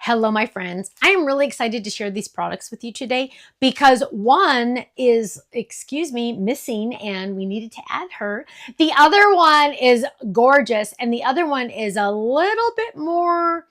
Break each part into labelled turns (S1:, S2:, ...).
S1: Hello, my friends. I am really excited to share these products with you today because one is, missing and we needed to add her. The other one is gorgeous and the other one is a little bit more,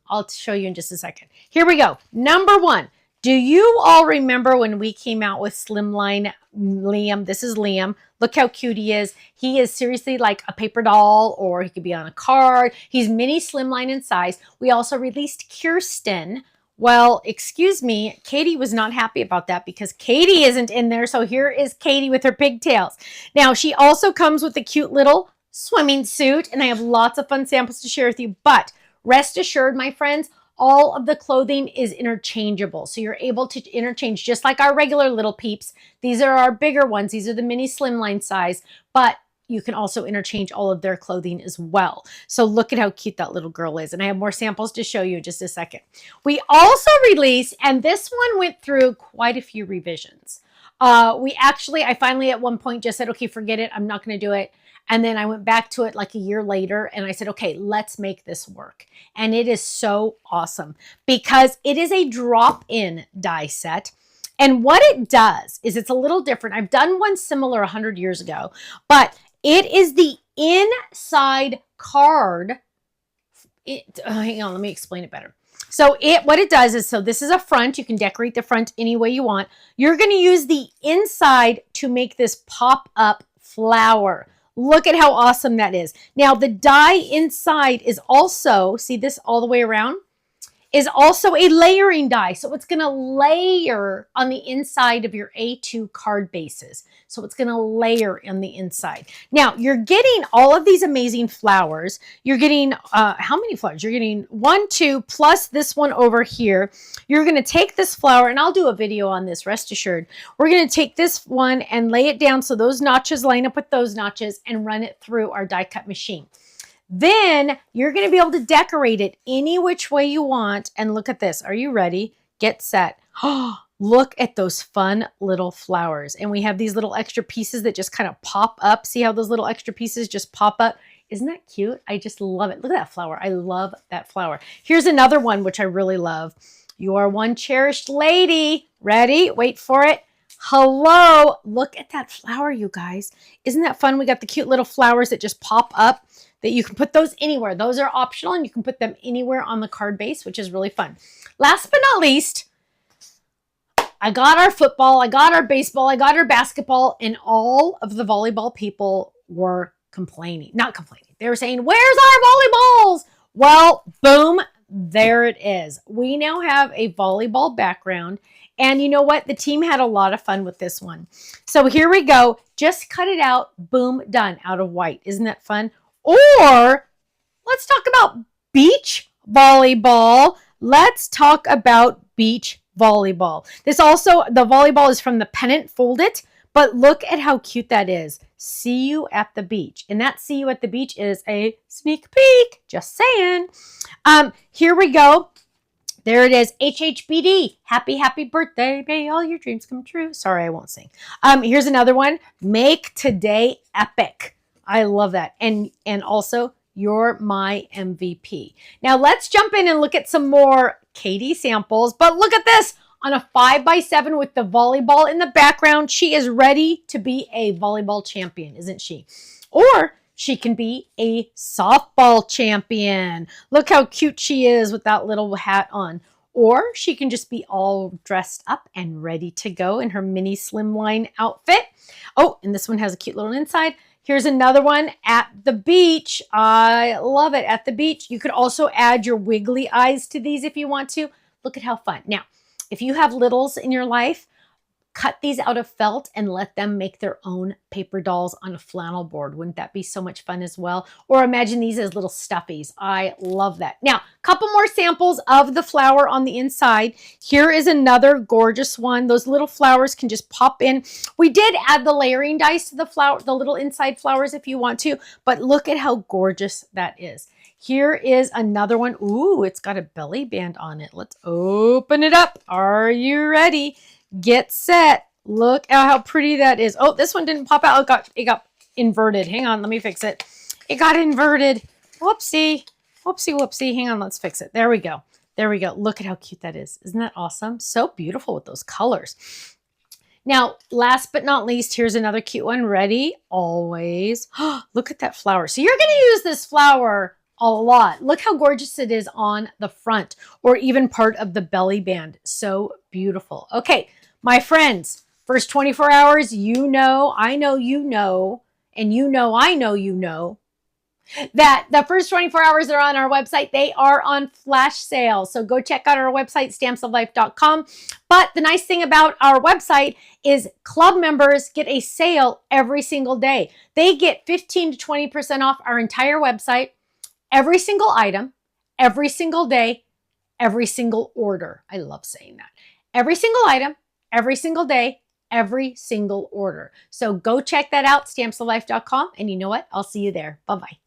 S1: I'll show you in just a second. Here we go. Number one. Do you all remember when we came out with Slimline Liam? This is Liam. Look how cute he is. He is seriously like a paper doll, or he could be on a card. He's mini Slimline in size. We also released Kirsten. Well, excuse me, Katie was not happy about that because Katie isn't in there. So here is Katie with her pigtails. Now, she also comes with a cute little swimming suit, and I have lots of fun samples to share with you. But rest assured, my friends, all of the clothing is interchangeable. So you're able to interchange just like our regular little peeps. These are our bigger ones. These are the mini Slimline size, but you can also interchange all of their clothing as well. So look at how cute that little girl is. And I have more samples to show you in just a second. We also released, and this one went through quite a few revisions. I finally at one point just said, okay, forget it. I'm not going to do it. And then I went back to it like a year later and I said, okay, let's make this work. And it is so awesome because it is a drop-in die set. And what it does is it's a little different. I've done one similar 100 years ago, but it is the inside card. Hang on, let me explain it better. So what it does is, so this is a front. You can decorate the front any way you want. You're going to use the inside to make this pop-up flower. Look at how awesome that is. Now, the die inside is also, see this all the way around, is also a layering die. So it's going to layer on the inside of your A2 card bases. So it's going to layer on the inside. Now, you're getting all of these amazing flowers. You're getting, how many flowers? You're getting 1, 2, plus this one over here. You're going to take this flower, and I'll do a video on this, rest assured. We're going to take this one and lay it down so those notches line up with those notches and run it through our die cut machine. Then you're going to be able to decorate it any which way you want. And look at this. Are you ready? Get set. Oh, look at those fun little flowers. And we have these little extra pieces that just kind of pop up. See how those little extra pieces just pop up? Isn't that cute? I just love it. Look at that flower. I love that flower. Here's another one, which I really love. You are one cherished lady. Ready? Wait for it. Hello. Look at that flower, you guys. Isn't that fun? We got the cute little flowers that just pop up. That you can put those anywhere. Those are optional and you can put them anywhere on the card base, which is really fun. Last but not least, I got our football, I got our baseball, I got our basketball, and all of the volleyball people were complaining. Not complaining. They were saying, where's our volleyballs? Well, boom, there it is. We now have a volleyball background. And you know what? The team had a lot of fun with this one. So here we go. Just cut it out. Boom, done out of white. Isn't that fun? Or let's talk about beach volleyball. Let's talk about beach volleyball. This also, the volleyball is from the pennant, fold it, but look at how cute that is. See you at the beach. And that see you at the beach is a sneak peek. Just saying. Here we go. There it is. HHBD. Happy, happy birthday. May all your dreams come true. Sorry, I won't sing. Here's another one. Make today epic. I love that. And also, you're my MVP. Now, let's jump in and look at some more Katie samples. But look at this. On a 5x7 with the volleyball in the background, she is ready to be a volleyball champion, isn't she? Or she can be a softball champion. Look how cute she is with that little hat on. Or she can just be all dressed up and ready to go in her mini Slimline outfit. Oh, and this one has a cute little inside. Here's another one at the beach. I love it. At the beach. You could also add your wiggly eyes to these if you want to. Look at how fun. Now, if you have littles in your life, cut these out of felt and let them make their own paper dolls on a flannel board. Wouldn't that be so much fun as well? Or imagine these as little stuffies. I love that. Now, a couple more samples of the flower on the inside. Here is another gorgeous one. Those little flowers can just pop in. We did add the layering dice to the flower, the little inside flowers if you want to, but look at how gorgeous that is. Here is another one. Ooh, it's got a belly band on it. Let's open it up. Are you ready? Get set. Look at how pretty that is. Oh, this one didn't pop out. It got inverted. Hang on, let me fix it. It got inverted. Whoopsie. Whoopsie, whoopsie. Hang on, let's fix it. There we go. There we go. Look at how cute that is. Isn't that awesome? So beautiful with those colors. Now, last but not least, here's another cute one. Ready? Always. Look at that flower. So you're going to use this flower a lot. Look how gorgeous it is on the front or even part of the belly band. So beautiful. Okay, my friends, first 24 hours, you know, I know you know, and you know, I know you know, that the first 24 hours are on our website. They are on flash sale. So go check out our website, stampsoflife.com. But the nice thing about our website is club members get a sale every single day. They get 15 to 20% off our entire website, every single item, every single day, every single order. I love saying that. Every single item, every single day, every single order. So go check that out, stampsoflife.com. And you know what? I'll see you there. Bye-bye.